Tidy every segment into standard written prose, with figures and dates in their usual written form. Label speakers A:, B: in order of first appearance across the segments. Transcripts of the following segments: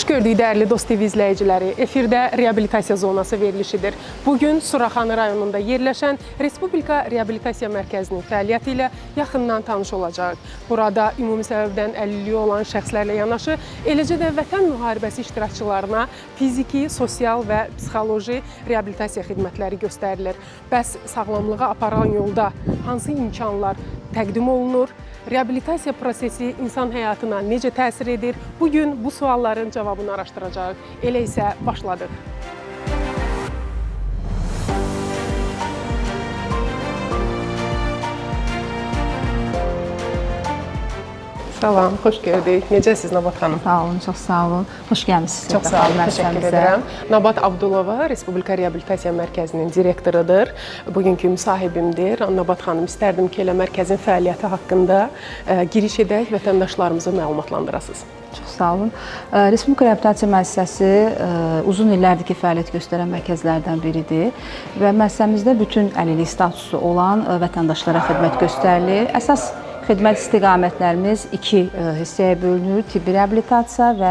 A: gördük dəyərli Dost TV izləyiciləri. Efirdə reabilitasiya zonası verilişidir. Bugün Suraxanı rayonunda yerləşən Respublika Reabilitasiya Mərkəzinin fəaliyyəti ilə yaxından tanış olacaq. Burada ümumi səbəbdən əlilliyi olan şəxslərlə yanaşı, eləcə də vətən müharibəsi iştirakçılarına fiziki, sosial və psixoloji reabilitasiya xidmətləri göstərilir. Bəs sağlamlığa aparan yolda hansı imkanlar təqdim olunur? Reabilitasiya prosesi insan həyatına necə təsir edir? Bugün bu sualların cavabını araşdıracağıq. Elə isə başladıq. Salam, xoş gördük. Necəsiz Nabat xanım?
B: Sağ olun, çox sağ olun. Xoş gəlmişsiniz.
A: Çox sağ olun, təşəkkür edirəm. Nabat Abdulova Respublika Reabilitasiya Mərkəzinin direktorudur. Bugünkü müsahibimdir. Nabat xanım, istərdim ki, elə mərkəzin fəaliyyəti haqqında giriş edək, vətəndaşlarımızı məlumatlandırasınız.
B: Çox sağ olun. Respublika Reabilitasiya müəssisəsi uzun illərdir ki, fəaliyyət göstərən mərkəzlərdən biridir və müəssisəmizdə bütün əlillik statusu olan vətəndaşlara xidmət göstərilir. Əsas xidmət istiqamətlərimiz iki hissəyə bölünür: tibbi reabilitasiya və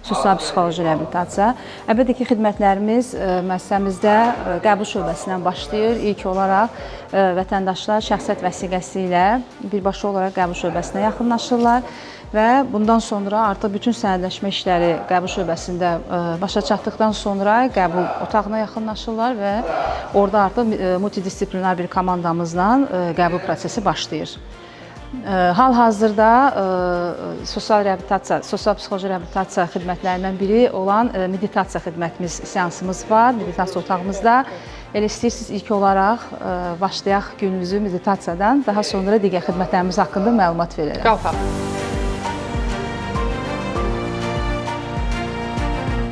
B: sosial-psixoloji reabilitasiya. Əlbəttə ki, xidmətlərimiz müəssisəmizdə qəbul şöbəsindən başlayır. İlk olaraq vətəndaşlar şəxsiyyət vəsiqəsi ilə birbaşa olaraq qəbul şöbəsinə yaxınlaşırlar və bundan sonra artıq bütün sənədləşmə işləri qəbul şöbəsində başa çatdıqdan sonra qəbul otağına yaxınlaşırlar və orada artıq multidisiplinar bir komandamızla qəbul prosesi başlayır. Hal-hazırda sosial-psixoloji reabilitasiya xidmətlərindən biri olan meditasiya xidmətimiz, seansımız var, meditasiya otağımızda. Elə istəyirsiniz, ilk olaraq başlayaq günümüzü meditasiyadan, daha sonra digər xidmətlərimiz haqqında məlumat verərəm.
A: Qalxaq.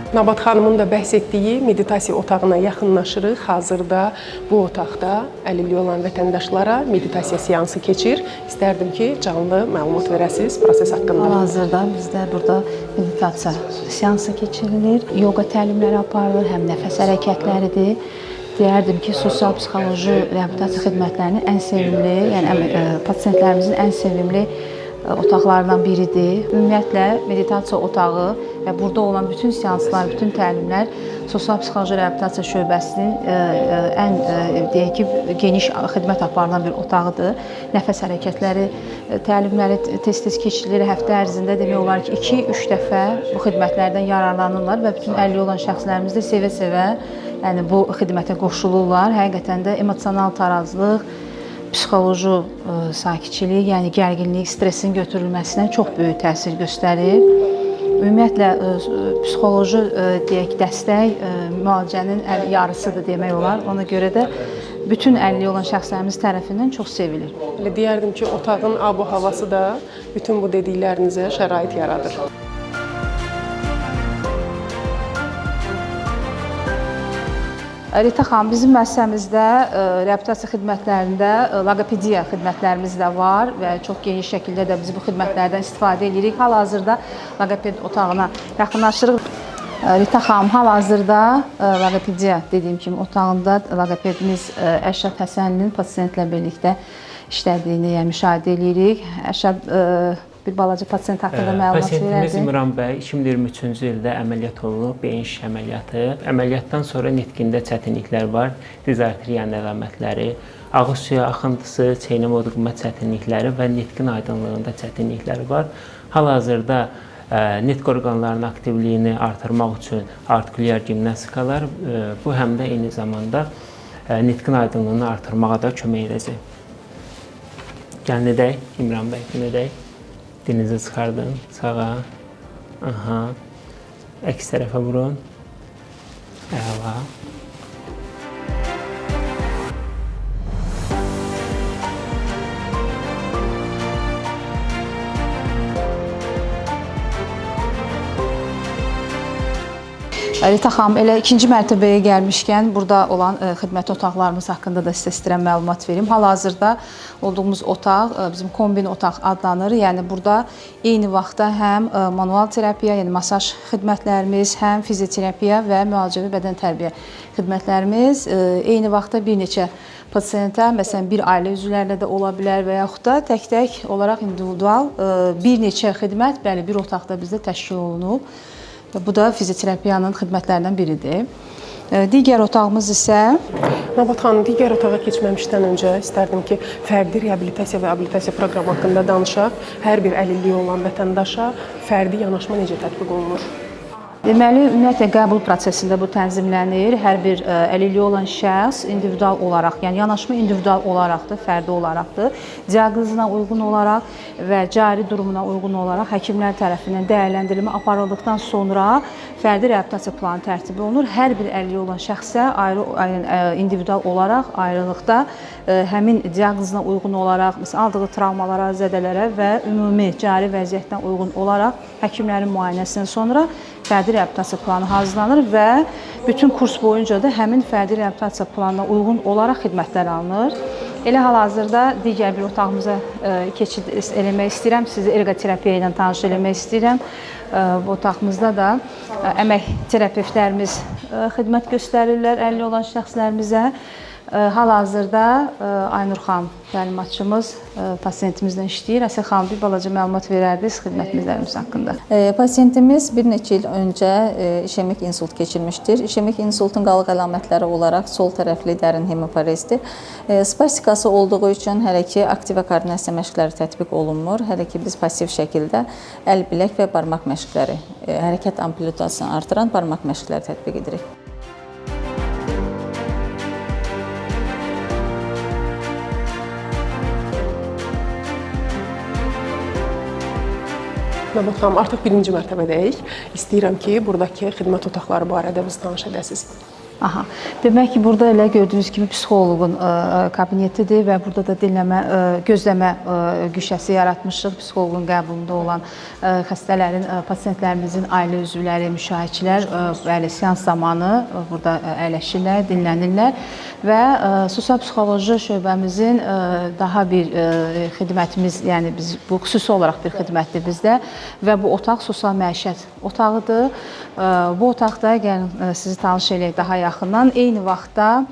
A: Nabat xanımın da bəhs etdiyi meditasiya otağına yaxınlaşırıq. Hazırda bu otaqda əlilliyi olan vətəndaşlara meditasiya seansı keçir. İstərdim ki, canlı məlumat verəsiniz proses haqqında.
B: Hal-hazırda bizdə burada meditasiya seansı keçirilir. Yoga təlimləri aparılır, həm nəfəs hərəkətləridir. Deyərdim ki, sosial-psixoloji reabilitasiya xidmətlərinin ən sevimli, yəni pasientlərimizin ən sevimli otaqlarından biridir. Ümumiyyətlə, meditasiya otağı və burada olan bütün seanslar, bütün təlimlər sosial-psixoloji reabilitasiya şöbəsinin ən deyək ki, geniş xidmət aparılan bir otağıdır. Nəfəs hərəkətləri, təlimləri tez-tez keçirilir. Həftə ərzində demək olar ki, 2-3 dəfə bu xidmətlərdən yararlanırlar və bütün əlilliyi olan şəxslərimiz də sevə-sevə bu xidmətə qoşulurlar. Həqiqətən də emosional tarazlıq, psixoloji sakitçilik, yəni gərginlik, stresin götürülməsinə çox böyük təsir göstərir. Ümumiyyətlə, psixoloji deyək, dəstək müalicənin yarısıdır demək olar. Ona görə də bütün əlilliyi olan şəxslərimiz tərəfindən çox sevilir.
A: Elə deyərdim ki, otağın ab-havası da bütün bu dediklərinizə şərait yaradır.
B: Rita xanım, bizim müəssisəmizdə reabilitasiya xidmətlərində loqopediya xidmətlərimiz də var və çox geniş şəkildə də biz bu xidmətlərdən istifadə edirik. Hal-hazırda loqoped otağına yaxınlaşırıq. Rita xanım, hal-hazırda loqopediya dediyim kimi otağında loqopedimiz Ərşad Həsənlinin pasientlə birlikdə işlədiyini müşahidə edirik. Ərşad bir balaca pasient haqqında məlumat verərdi.
C: Pasientimiz İmran bəy 2023-cü ildə əməliyyat olunub, beyin şiş əməliyyatı. Əməliyyatdan sonra nitqində çətinliklər var, diz arteriyanın əlamətləri, ağız suyu axıntısı, çeynəmə udqunma çətinlikləri və nitqin aydınlığında çətinlikləri var. Hal-hazırda nitq orqanlarının aktivliyini artırmaq üçün artikulyar gimnastikalar, bu həm də eyni zamanda nitqin aydınlığını artırmağa da kömək edəcək. Gəlin edək, İmran bəy, gəlin edək. Dilinizi çıxardın, sağa, aha, əks tərəfə vurun, əla.
B: Rita xanım, elə ikinci mərtəbəyə gəlmişkən burada olan xidmət otaqlarımız haqqında da sizə istəyirəm məlumat verim. Hal-hazırda olduğumuz otaq bizim kombin otaq adlanır. Yəni burada eyni vaxtda həm manual terapiya, yəni masaj xidmətlərimiz, həm fizioterapiya və müalicəvi bədən tərbiyə xidmətlərimiz eyni vaxtda bir neçə pasiyentə, məsələn, bir ailə üzvlərlə də ola bilər və yaxud da tək-tək olaraq individual bir neçə xidmət, bəli, bir otaqda bizdə təşkil olunub. Bu da fizioterapiyanın xidmətlərindən biridir. Digər otağımız isə
A: Nabat xanım, digər otağa keçməmişdən öncə istərdim ki, fərdi reabilitasiya və abilitasiya proqramı haqqında danışaq. Hər bir əlilliyi olan vətəndaşa fərdi yanaşma necə tətbiq olunur?
B: Deməli, ümumiyyətlə qəbul prosesində bu tənzimlənir. Hər bir əlilliyi olan şəxs individual olaraq, yəni yanaşma individual olaraqdır, fərdi olaraqdır. Diaqnozuna uyğun olaraq və cari durumuna uyğun olaraq həkimlər tərəfindən dəyərləndirilmə aparıldıqdan sonra fərdi reabilitasiya planı tərtib olunur. Hər bir əlilliyi olan şəxsə individual olaraq ayrılıqda həmin diaqnozuna uyğun olaraq, məsələn, aldığı travmalara, zədələrə və ümumi cari vəziyyətdən uyğun olaraq həkimlərin müayinəsindən sonra fərdi reabilitasiya planı hazırlanır və bütün kurs boyunca da həmin fərdi reabilitasiya planına uyğun olaraq xidmətlər alınır. Elə hal-hazırda digər bir otağımıza keçid eləmək istəyirəm. Sizi erqoterapiya ilə tanış eləmək istəyirəm. Bu otağımızda da əmək terapevtlərimiz xidmət göstərirlər əlilliyi olan şəxslərimizə. Hal-hazırda Aynur xanım təlimatçımız pasiyentimizlə işləyir. Əsəl xanım, bir balaca məlumat verərdiniz xidmətlərimiz haqqında.
D: Pasiyentimiz bir neçə il öncə işemik insult keçirmişdir. İşemik insultun qalıq əlamətləri olaraq sol tərəfli dərin hemoparezdir. Spastikası olduğu üçün hələ ki aktiv koordinasiya məşqləri tətbiq olunmur. Hələ ki biz pasiv şəkildə əl, bilək və barmaq məşqləri, hərəkət amplitudasını artıran barmaq məşqləri tətbiq edirik.
A: Nabat xanım, artıq birinci mərtəbədəyik. İstəyirəm ki, buradakı xidmət otaqları barədə biz tanış edəsiniz.
B: Aha. Demək ki, burada elə gördüyünüz kimi psixoloqun kabinetidir və burada da dinləmə, gözləmə güşəsi yaratmışıq. Psixoloqun qəbulunda olan xəstələrin, pasiyentlərimizin ailə üzvləri, müşahidçilər bəli, seans zamanı burada əyləşirlər, dinlənirlər və sosial psixoloji şöbəmizin daha bir xidmətimiz, yəni biz bu xüsusi olaraq bir xidmətdir bizdə və bu otaq sosial məişət otağıdır. Bu otaqda gəlin sizi tanış eləyək daha yaxından. Eyni vaxtda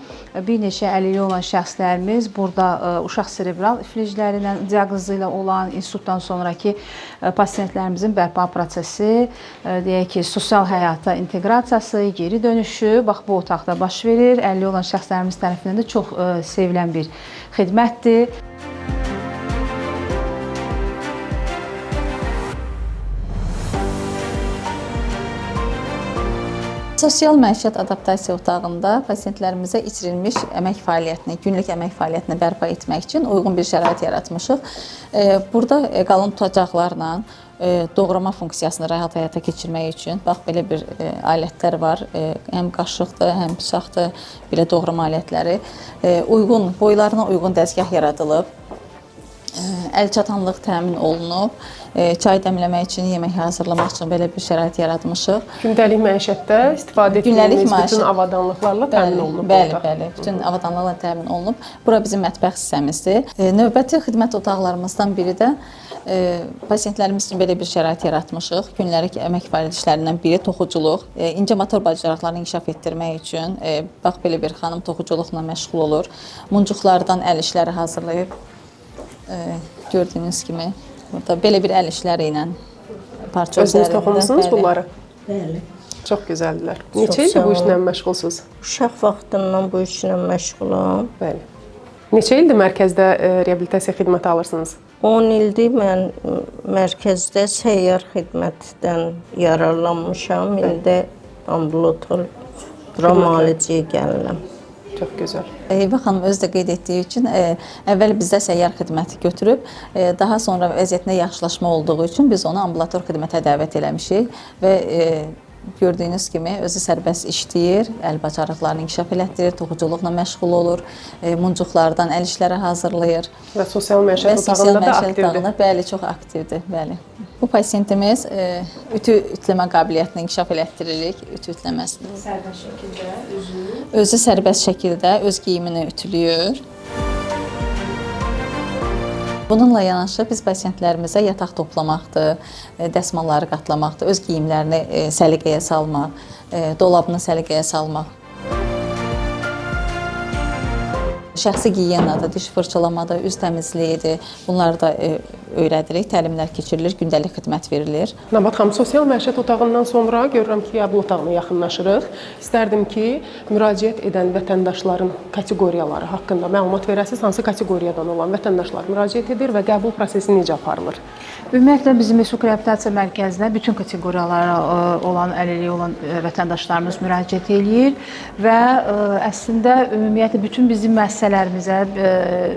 B: bir neçə əlilliyi olan şəxslərimiz burada uşaq serebral iflicləri ilə diaqnozu ilə olan insultdan sonraki pasiyentlərimizin bərpa prosesi, deyək ki, sosial həyata inteqrasiyası, geri dönüşü bax bu otaqda baş verir. Əlilliyi olan şəxslərimiz tərəfindən də çox sevilən bir xidmətdir.
D: Sosial məişət adaptasiya otağında pasiyentlərimizə içirilmiş əmək fəaliyyətini, günlük əmək fəaliyyətini bərpa etmək üçün uyğun bir şərait yaratmışıq. Burada qalın tutacaqlarla doğrama funksiyasını rahat həyata keçirmək üçün bax belə bir alətlər var. Həm qaşıqdır, həm bıçaqdır, belə doğrama alətləri. Uyğun, boylarına uyğun dəzgah yaradılıb. Əlçatanlıq təmin olunub. Çay dəmləmək üçün, yemək hazırlamaq üçün belə bir şərait yaratmışıq.
A: Gündəlik məişətdə istifadə etdiyimiz bütün avadanlıqlarla təmin olunub.
D: Bəli, bütün avadanlıqlarla təmin olunub. Bura bizim mətbəx hissəmizdir. Növbəti xidmət otaqlarımızdan biri də pasiyentlərimiz üçün belə bir şərait yaratmışıq. Gündəlik əmək fəaliyyətlərindən biri toxuculuq. İncə motor bacarıqlarını inkişaf etdirmək üçün bax belə bir xanım toxuculuqla məşğul olur. Muncuqlardan əl işləri hazırlayıb gördüyünüz kimi burada belə bir əl işləri ilə parça üzərində.
A: Özünüz toxumusunuz bunları?
E: Bəli.
A: Çox gözəldirlər. Neçə ildir bu işlə məşğulsunuz?
E: Uşaq vaxtından bu işlə məşğulam.
A: Bəli. Neçə ildir mərkəzdə reabilitasiya xidməti alırsınız?
E: 10 ildir mən mərkəzdə səyyar xidmətdən yararlanmışam. İndi ambulator müalicəyə gəlirəm.
A: Çox gözəl.
D: Heyva xanım özü də qeyd etdiyi üçün əvvəl bizdə səyyar xidməti götürüb, daha sonra vəziyyətində yaxşılaşma olduğu üçün biz onu ambulator xidmətə dəvət eləmişik və gördüyünüz kimi özü sərbəst işləyir, əl bacarıqlarını inkişaf elətdirir, toxuculuqla məşğul olur, muncuqlardan əl işləri hazırlayır.
A: Və sosial məişət otağında da aktivdir.
D: Bəli, çox aktivdir, bəli. Bu pasiyentimiz ütü ütləmə qabiliyyətini inkişaf elətdiririk, ütü ütləməsini.
B: Sərbəst şəkildə
D: Özü sərbəst şəkildə öz geyimini ütülüyor. Bununla yanaşı biz pasiyentlərimizə yataq toplamaqdır, dəsmalları qatlamaqdır, öz geyimlərini səliqəyə salmaq, dolabını səliqəyə salmaq. Şəxsi gigiyenada, diş fırçalamada, üz təmizliyidir. Bunları da öyrədirik, təlimlər keçirilir, gündəlik xidmət verilir.
A: Nabat xanım, sosial məişət otağından sonra görürəm ki, qəbul otağına yaxınlaşırıq. İstərdim ki, müraciət edən vətəndaşların kateqoriyaları haqqında məlumat verəsiniz. Hansı kateqoriyadan olan vətəndaşlar müraciət edir və qəbul prosesi necə aparılır?
B: Ümumiyyətlə bizim Mesuk Reabilitasiya Mərkəzinə bütün kateqoriyalara olan əlilliyi olan vətəndaşlarımız müraciət eləyir və əslində ümumiyyətlə bütün bizim müəssisələrimizə,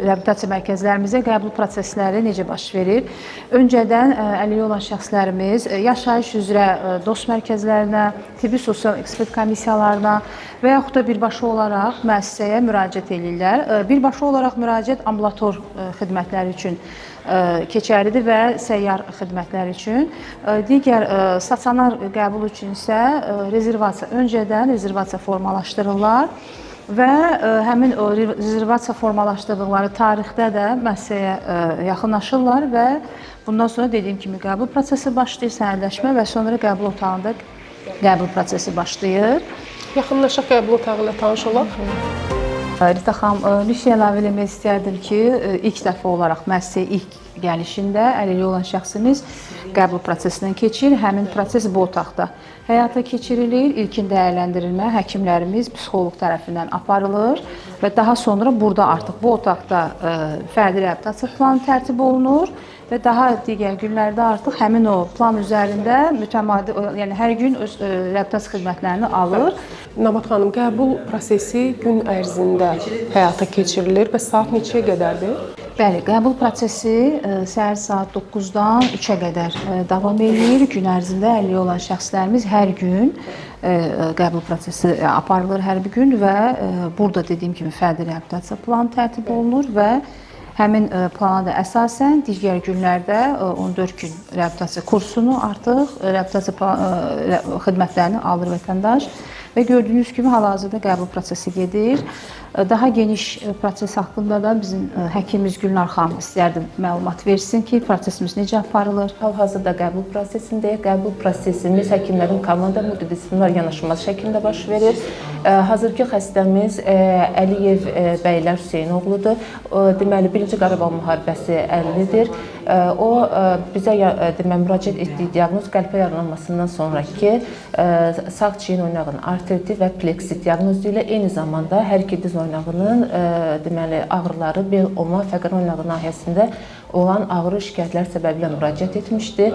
B: reabilitasiya mərkəzlərimizə qəbul prosesləri necə baş verir? Öncədən əlilliyi olan şəxslərimiz yaşayış üzrə dost mərkəzlərinə, tibbi sosial ekspert komissiyalarına və yaxud da birbaşa olaraq müəssisəyə müraciət edirlər. Birbaşa olaraq müraciət ambulator xidmətləri üçün keçərlidir və səyyar xidmətlər üçün. Digər stasionar qəbul üçün isə öncədən rezervasiya formalaşdırırlar və həmin o rezervasiya formalaşdırdıqları tarixdə də müəssisəyə yaxınlaşırlar və bundan sonra dediyim kimi qəbul prosesi başlayır, sənədləşmə və sonra qəbul otağında qəbul prosesi başlayır.
A: Yaxınlaşaq qəbul otağı ilə tanış olaq.
B: Rita xanım, bir şey əlavə eləmək istərdim ki, ilk dəfə olaraq müəssisəyə ilk gəlişində əlilliyi olan şəxsimiz qəbul prosesindən keçir. Həmin proses bu otaqda həyata keçirilir. İlkin dəyərləndirilmə həkimlərimiz psixoloq tərəfindən aparılır və daha sonra burada artıq bu otaqda fərdi reabilitasiya planı tərtib olunur və daha digər günlərdə artıq həmin o plan üzərində mütəmadi, yəni hər gün öz reabilitasiya xidmətlərini alır.
A: Nabat xanım, qəbul prosesi gün ərzində həyata keçirilir və saat neçəyə qədərdir?
B: Bəli, qəbul prosesi səhər saat 9-dan 3-ə qədər davam edir. Gün ərzində əlilliyi olan şəxslərimiz hər gün qəbul prosesi aparılır hər bir gün və burada dediyim kimi fərdi reabilitasiya planı tərtib olunur və həmin plana da əsasən digər günlərdə 14 gün reabilitasiya kursunu artıq reabilitasiya xidmətlərini alır vətəndaş və gördüyünüz kimi hal-hazırda qəbul prosesi gedir. Daha geniş proses haqqında da bizim həkimimiz Gülnar xanım istərdim məlumat versin ki, prosesimiz necə aparılır.
F: Hal-hazırda qəbul prosesindəyik. Qəbul prosesimiz həkimlərin komanda multidisipliner yanaşması şəklində baş verir. Hazırki xəstəmiz Əliyev Bəylər Hüseynoğludur. Deməli, 1-ci Qarabağ müharibəsi əlillidir. O bizə müraciət etdiyi diaqnoz qəlpə yaralanmasından sonraki sağ çiyin oynağının artriti və pleksit diaqnozu ilə eyni zamanda hər iki diz oynağının deməli ağrıları bel, oma, fəqər oynağı nahiyəsində olan ağrı şikayətlər səbəbilə müraciət etmişdi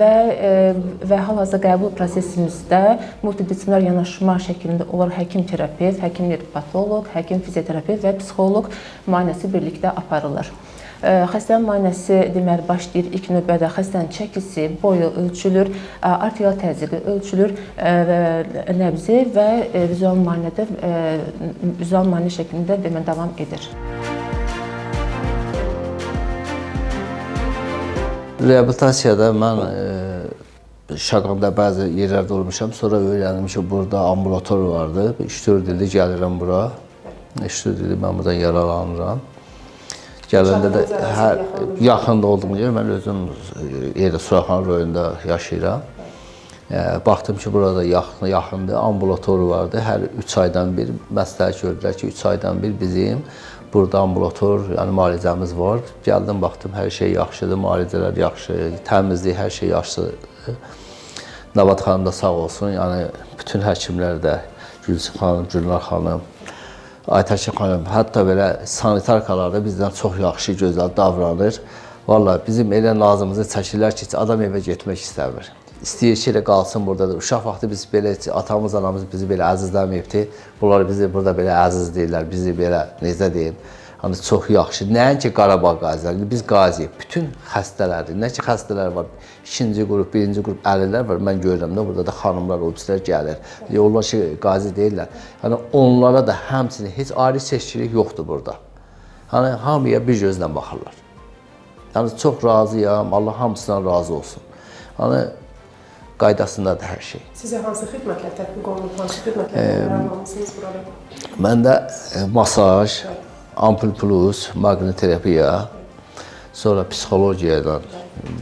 F: və hal-hazırda qəbul prosesimizdə multidisipliner yanaşma şəklində olaraq həkim terapevt, həkim nevropatoloq, həkim fizioterapevt və psixoloq müayinəsi birlikdə aparılır. Xəstənin müayinəsi deməli başlayır. İlk növbədə xəstənin çəkisi, boyu ölçülür, arterial təzyiqi ölçülür, nəbzi və vizual müayinə şəklində deməli davam edir.
G: Reabilitasiyada mən Şaqanda bəzi yerlərdə olmuşam. Sonra öyrəndim ki, burada ambulator vardı. 3-4 ildir gəlirəm bura. 3-4 ildir mən buradan yaralanıram. Gələndə də yaxında olduğum yer, mən özüm yerdə Suraxanı rayonunda yaşayıram. Baxdım ki, burada yaxındır, ambulator vardı. Hər 3 aydan bir məsləhət gördülər ki, 3 aydan bir bizim burada ambulator, yəni müalicəmiz var. Gəldim, baxdım, hər şey yaxşıdır, müalicələr yaxşı, təmizlik, hər şey yaxşıdır. Nabat xanım da sağ olsun, yəni bütün həkimlər də, Gülçin xanım, Gülnar xanım, Aytəkin xanım, hətta belə sanitarkalarda bizdən çox yaxşı, gözəl davranır. Vallahi bizim elə nazımızı çəkirlər ki, adam evə getmək istəmir. İstəyir ki, elə qalsın burada da. Uşaq vaxtı biz belə, atamız, anamız bizi belə əzizləməyibdir. Bunlar bizi burada belə əziz deyirlər, bizi belə, necə deyim, hani çox yaxşı. Nəinki Qarabağ qaziləri, biz qaziyik. Bütün xəstələrdir. Nə ki, xəstələr var, 2-ci qrup, 1-ci qrup əlillər var. Mən görürəm də, burada da xanımlar, obislər gəlir. Onlar ki, qazi deyirlər. Yəni, onlara da həmçinin heç ayrı seçkilik yoxdur burada. Hani, hamıya bir gözlə baxırlar. Yəni, çox razıyam, Allah hamısından razı olsun. Hani, qaydasındadır hər şey.
A: Sizə hansı xidmətlər tətbiq olunub, hansı xidmətlər almışsınız burada?
G: Məndə masaj, ampul plus, maqniterapiya, sonra psixologiyadan,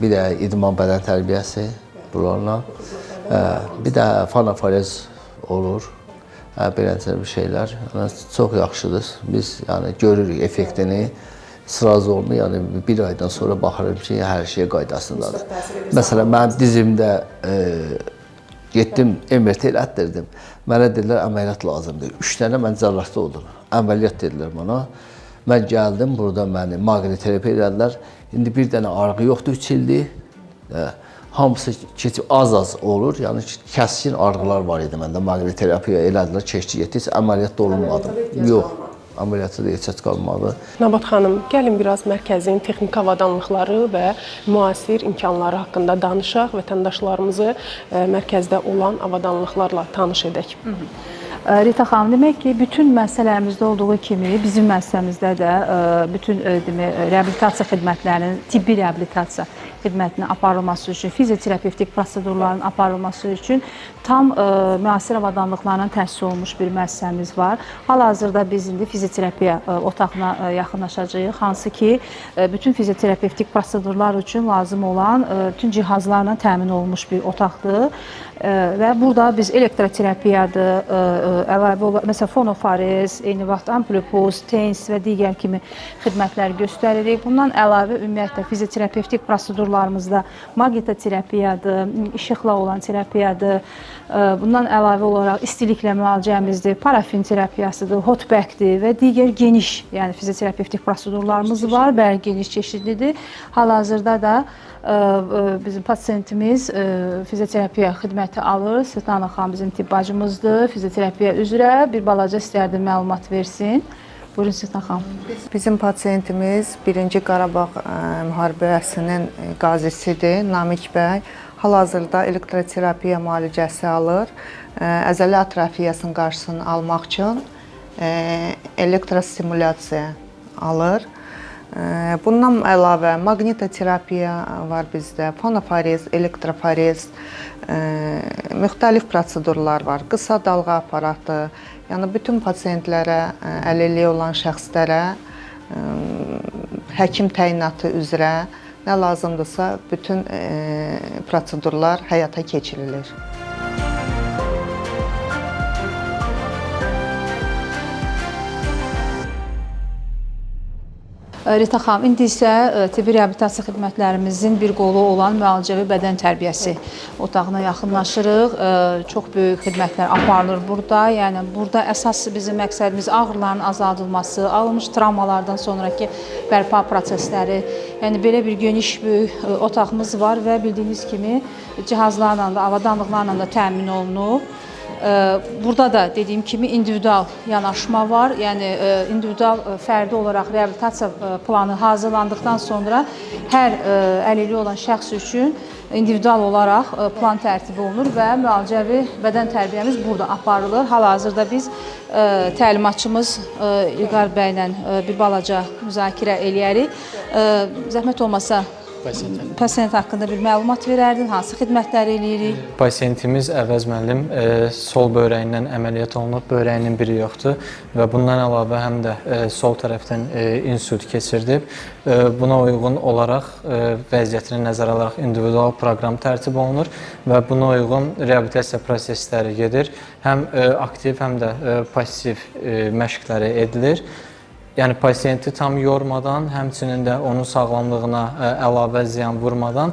G: bir də idman bədən tərbiyəsi bunlarla, bir də fanafarez olur. beləncə bir şeylər çox yaxşıdır. Biz yəni görürük effektini. Sırazı oldu, yəni bir aydan sonra baxırım ki, hər şey qaydasındadır. Məsələn, mən dizimdə getdim, MRT elətdirdim. Mənə dedilər, əməliyyat lazımdır. 3 dənə mən cərrahda oldum. Əməliyyat dedilər bana. Mən gəldim, burada məni maqniterapiya elədilər. İndi bir dənə arğı yoxdur, 3 ildir. Hamısı keçib az olur, yəni kəskin arğılar var idi məndə. Maqniterapiya elədilər, keçdi getdi, heç əməliyyat da olunmadım. Yox. Əməliyyatı da ehtiyac qalmadı.
A: Nabat xanım, gəlin biraz mərkəzin texniki avadanlıqları və müasir imkanları haqqında danışaq, vətəndaşlarımızı mərkəzdə olan avadanlıqlarla tanış edək.
B: Rita xanım, demək ki, bütün müəssisələrimizdə olduğu kimi bizim müəssisəmizdə də bütün reabilitasiya xidmətlərinin, tibbi reabilitasiya xidmətinin aparılması üçün, fizioterapevtik prosedurların aparılması üçün tam müasir avadanlıqlarla təsis olunmuş bir müəssisəmiz var. Hal-hazırda biz indi fizioterapiya otağına yaxınlaşacağıq, hansı ki, bütün fizioterapevtik prosedurlar üçün lazım olan bütün cihazlarla təmin olunmuş bir otaqdır. Və burada biz elektroterapiyadır, əlavə olaraq, məsələn, fonofarez, eyni vaxt amplipuz, tens və digər kimi xidmətlər göstəririk. Bundan əlavə ümumiyyətlə fizioterapevtik prosedurlarımızda maqnitoterapiyadır, işıqla olan terapiyadır. Bundan əlavə olaraq istiliklə müalicəmizdir, parafin terapiyasıdır, hotbackdir və digər geniş, yəni fizioterapevtik prosedurlarımız var, bəli geniş çeşidlidir. Hal-hazırda da bizim pasiyentimiz fizioterapiya xidməti alır. Svetlana xanım bizim tibb bacımızdır. Fizioterapiya üzrə bir balaca istərdim məlumat versin. Buyurun Svetlana xanım.
H: Bizim pasiyentimiz 1-ci Qarabağ müharibəsinin qazisidir, Namiq bəy. Hal-hazırda elektroterapiya müalicəsi alır. Əzələ atrofiyasının qarşısını almaq üçün elektrostimulyasiya alır. Bundan əlavə maqnitoterapiya var bizdə, fonofarez, elektrofarez, müxtəlif prosedurlar var, qısa dalğa aparatı, yəni bütün pasiyentlərə, əlilliyi olan şəxslərə həkim təyinatı üzrə nə lazımdırsa bütün prosedurlar həyata keçirilir.
B: Rita xanım, indi isə tibbi reabilitasiya xidmətlərimizin bir qolu olan müalicəvi bədən tərbiyəsi otağına yaxınlaşırıq. Çox böyük xidmətlər aparılır burada. Yəni burada əsas bizim məqsədimiz ağrıların azaldılması, alınmış travmalardan sonraki bərpa prosesləri. Yəni belə bir geniş böyük otağımız var və bildiyiniz kimi cihazlarla da, avadanlıqlarla da təmin olunub. Burada da dediyim kimi individual yanaşma var. Yəni individual fərdi olaraq reabilitasiya planı hazırlandıqdan sonra hər əlilliyi olan şəxs üçün individual olaraq plan tərtib olunur və müalicəvi bədən tərbiyəmiz burada aparılır. Hal-hazırda biz təlimatçımız İlqar bəylə bir balaca müzakirə eləyərik. Zəhmət olmasa pasiyent haqqında bir məlumat verərdin, hansı xidmətləri eləyirik?
I: Pasiyentimiz Əvəz müəllim sol böyrəyindən əməliyyat olunub, böyrəyinin biri yoxdur və bundan əlavə həm də sol tərəfdən insult keçirdib. Buna uyğun olaraq vəziyyətini nəzərə alaraq individual proqram tərtib olunur və buna uyğun reabilitasiya prosesləri gedir. Həm aktiv, həm də pasiv məşqləri edilir. Yəni pasiyenti tam yormadan, həmçinin də onun sağlamlığına əlavə ziyan vurmadan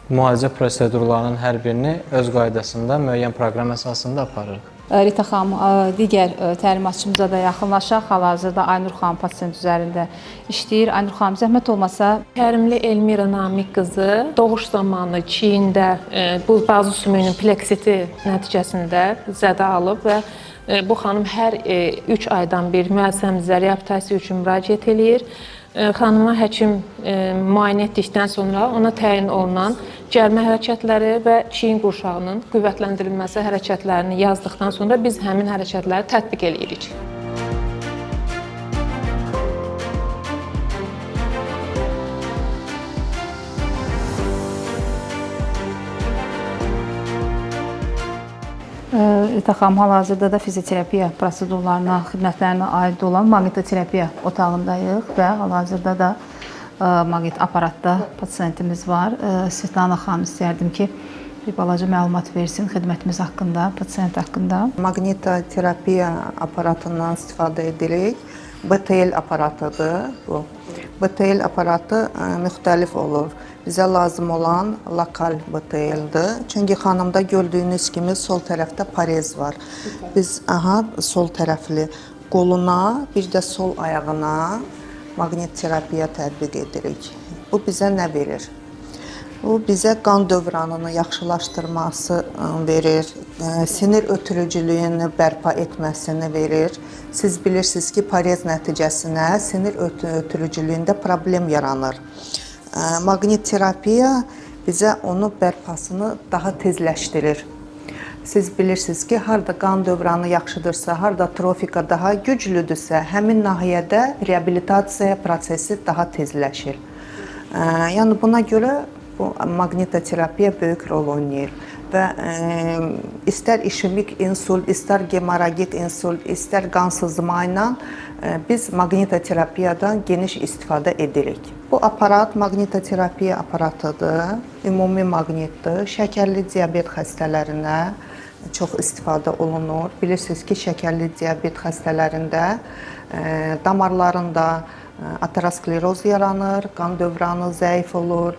I: müalicə prosedurlarının hər birini öz qaydasında, müəyyən proqram əsasında aparırıq.
B: Rita xanım, digər təlimatçımıza da yaxınlaşaq. Hal-hazırda Aynur xanım pasiyent üzərində işləyir. Aynur xanım, zəhmət olmasa.
J: Kərimli Elmira Namiq qızı doğuş zamanı çiyində bu bazu sümüyünün pleksiti nəticəsində zədə alıb və bu xanım hər 3 aydan bir müəssisəmizə reabilitasiya üçün müraciət eləyir. Xanıma həkim müayinə etdikdən sonra ona təyin olunan cərmə hərəkətləri və çiyin qurşağının qüvvətləndirilməsi hərəkətlərini yazdıqdan sonra biz həmin hərəkətləri tətbiq eləyirik.
B: Rita xanım, hal-hazırda da fizioterapiya prosedurlarına, xidmətlərinə aid olan maqnitoterapiya otağındayıq və hal-hazırda da maqnit aparatda pasiyentimiz var. Svetlana xanım, istərdim ki, bir balaca məlumat versin xidmətimiz haqqında, pasient haqqında.
H: Maqnitoterapiya aparatından istifadə edirik. BTL aparatıdır bu. BTL aparatı müxtəlif olur. Bizə lazım olan lokal BTL-dir. Çünki xanımda gördüyünüz kimi sol tərəfdə parez var. Biz sol tərəfli qoluna, bir də sol ayağına maqnit terapiya tətbiq edirik. Bu bizə nə verir? Bu bizə qan dövranını yaxşılaşdırması verir, sinir ötürücülüyünü bərpa etməsini verir. Siz bilirsiniz ki, parez nəticəsinə sinir ötürücülüyündə problem yaranır. Maqnit terapiya bizə onun bərpasını daha tezləşdirir. Siz bilirsiniz ki, harda qan dövranı yaxşıdırsa, harda trofika daha güclüdürsə, həmin nahiyədə reabilitasiya prosesi daha tezləşir. Yəni buna görə bu maqnitoterapiya böyük rol oynayır və istər işemik insult, istər gemoragik insult, istər qan sızma ilə biz maqnitoterapiyadan geniş istifadə edirik. Bu aparat maqnitoterapiya aparatıdır, ümumi maqnitdir, şəkərli diabet xəstələrinə çox istifadə olunur. Bilirsiniz ki, şəkərli diabet xəstələrində damarlarında ateroskleroz yaranır, qan dövranı zəif olur,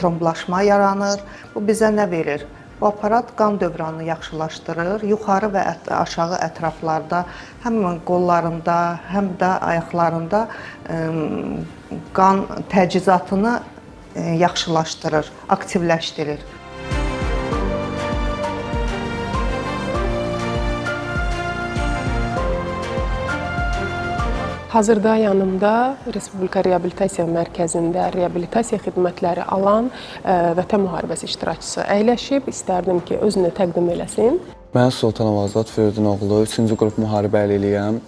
H: tromblaşma yaranır. Bu bizə nə verir? Bu aparat qan dövranını yaxşılaşdırır. Yuxarı və aşağı ətraflarda, həm qollarında, həm də ayaqlarında qan təcizatını yaxşılaşdırır, aktivləşdirir.
A: Hazırda yanımda Respublika Reabilitasiya Mərkəzində reabilitasiya xidmətləri alan Vətən müharibəsi iştirakçısı əyləşib. İstərdim ki, özünü təqdim eləsin.
K: Mən Sultanov Azad Firidun oğlu, 3-cü qrup müharibə əliliyəm.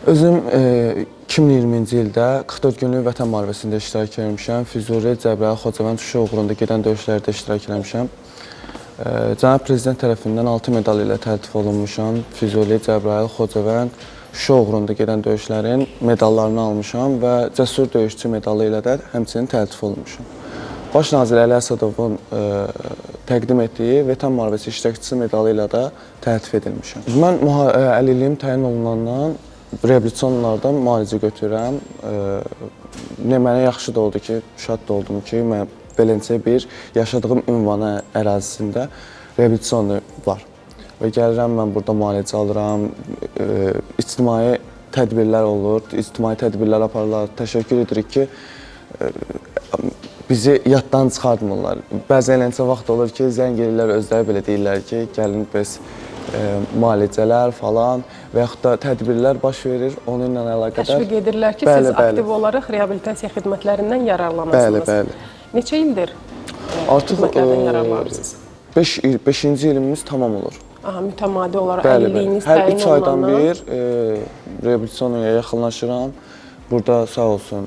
K: Özüm 2020-ci ildə 44 günlük Vətən müharibəsində iştirak etmişəm. Füzuli, Cəbrayıl, Xocavənd, Şuşa uğrunda gedən döyüşlərdə iştirak etmişəm. Cənab Prezident tərəfindən 6 medal ilə təltif olunmuşam. Füzuli, Cəbrayıl, Xocavənd, Şuşa uğrunda gedən döyüşlərin medallarını almışam və cəsur döyüşçü medalı ilə də həmçinin təltif olunmuşam. Baş nazir Əli Əsədovun təqdim etdiyi Vətən müharibəsi iştirakçısı medalı ilə də təltif edilmişəm. Mən əlilliyim təyin olunandan reabilitasionlardan müalicə götürürəm. Mənə yaxşı da oldu ki, şad da oldum ki, mən beləcə bir yaşadığım ünvanı ərazisində reabilitasiyonu var. Və gəlirəm, mən burada müalicə alıram, ictimai tədbirlər olur, ictimai tədbirlər aparırlar. Təşəkkür edirik ki, bizi yaddan çıxartmırlar. Bəzən eləncə vaxt olur ki, zəng edirlər, özləri belə deyirlər ki, gəlin biz müalicələr falan və yaxud da tədbirlər baş verir, onunla əlaqədar.
A: Təşviq edirlər ki, siz aktiv olaraq reabilitasiya xidmətlərindən yararlanırsınız.
K: Bəli.
A: Neçə ildir xidmətlərdən yararlanırsınız?
K: 5-ci ilimiz tamam olur.
A: Mütəmadi olaraq əlilliyiniz
K: hər
A: təyin
K: 3 aydan
A: olunandan.
K: bir reabilitasiyaya yaxınlaşıram. Burada sağ olsun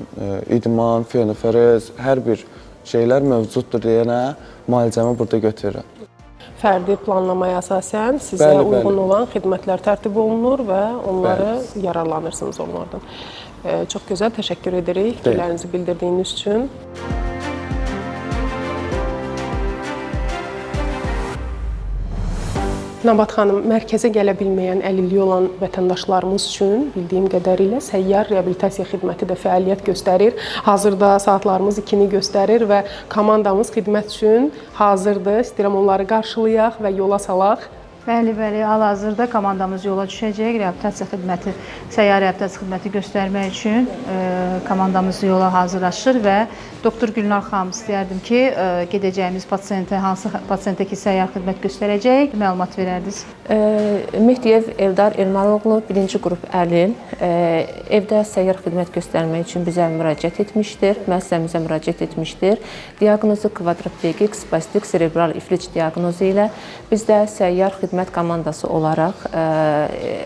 K: idman, fenoferez, hər bir şeylər mövcuddur deyənə müalicəmi burada götürürəm.
A: Fərdi planlamaya əsasən sizə uyğun olan xidmətlər tərtib olunur və onları yararlanırsınız onlardan. Çox gözəl, təşəkkür edirik fikirlərinizi bildirdiyiniz üçün. Nabat xanım, mərkəzə gələ bilməyən əlilliyi olan vətəndaşlarımız üçün bildiyim qədərilə səyyar reabilitasiya xidməti də fəaliyyət göstərir. Hazırda saatlarımız 2-ni göstərir və komandamız xidmət üçün hazırdır. İstəyirəm onları qarşılayaq və yola salaq.
B: Bəli, hal-hazırda komandamız yola düşəcək. Reabilitasiya xidməti, səyyar reabilitasiya xidməti göstərmək üçün komandamız yola hazırlaşır və doktor Gülnar xanım istəyərdim ki, gedəcəyimiz pasiyentə, hansı pasiyentə ki, səyyar xidmət göstərəcək, məlumat verərdiniz.
J: Mehdiyev Eldar Elmaroğlu, 1-ci qrup əlil, evdə səyyar xidmət göstərmək üçün bizə müraciət etmişdir, müəssisəmizə müraciət etmişdir. Diaqnozu kvadriplegik spastik serebral iflic diaqnozu ilə bizdə səyyar xidmət komandası olaraq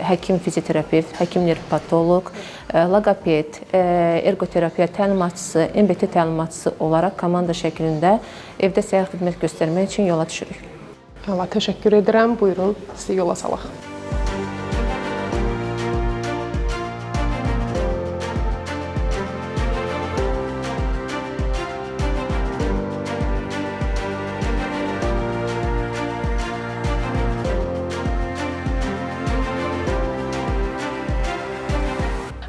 J: həkim fizioterapevt, həkim nevropatoloq, loqoped, ergoterapiya təlimatçısı, MBT təlimatçısı olaraq komanda şəklində evdə səyyar xidmət göstərmək üçün yola düşürük.
A: Allah, təşəkkür edirəm. Buyurun, sizi yola salaq.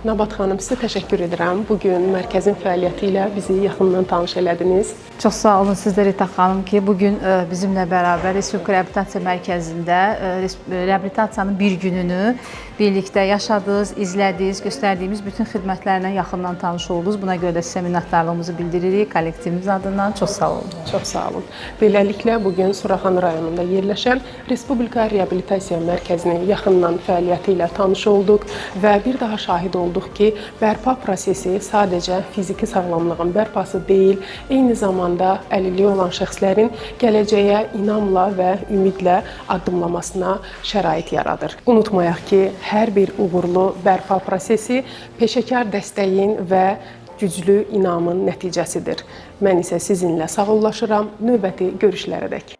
A: Nabat xanım, sizə təşəkkür edirəm. Bugün mərkəzin fəaliyyəti ilə bizi yaxından tanış elədiniz.
B: Çox sağ olun sizə Rita xanım ki, bugün bizimlə bərabər Respublika Reabilitasiya Mərkəzində reabilitasiyanın bir gününü birlikdə yaşadınız, izlədiniz, göstərdiyimiz bütün xidmətlərlə yaxından tanış oldunuz. Buna görə də sizə minnətdarlığımızı bildiririk kollektivimiz adından. Çox sağ olun.
A: Çox sağ olun. Beləliklə, bugün Suraxanı rayonunda yerləşən Respublika Reabilitasiya Mərkəzinin yaxından fəaliyyəti ilə tanış olduq və bir daha şahid olduq ki, bərpa prosesi sadəcə fiziki sağlamlığın bərpası deyil, eyni zamanda əlilliyi olan şəxslərin gələcəyə inamla və ümidlə addımlamasına şərait yaradır. Unutmayaq ki, hər bir uğurlu bərpa prosesi peşəkar dəstəyin və güclü inamın nəticəsidir. Mən isə sizinlə sağollaşıram. Növbəti görüşlərədək.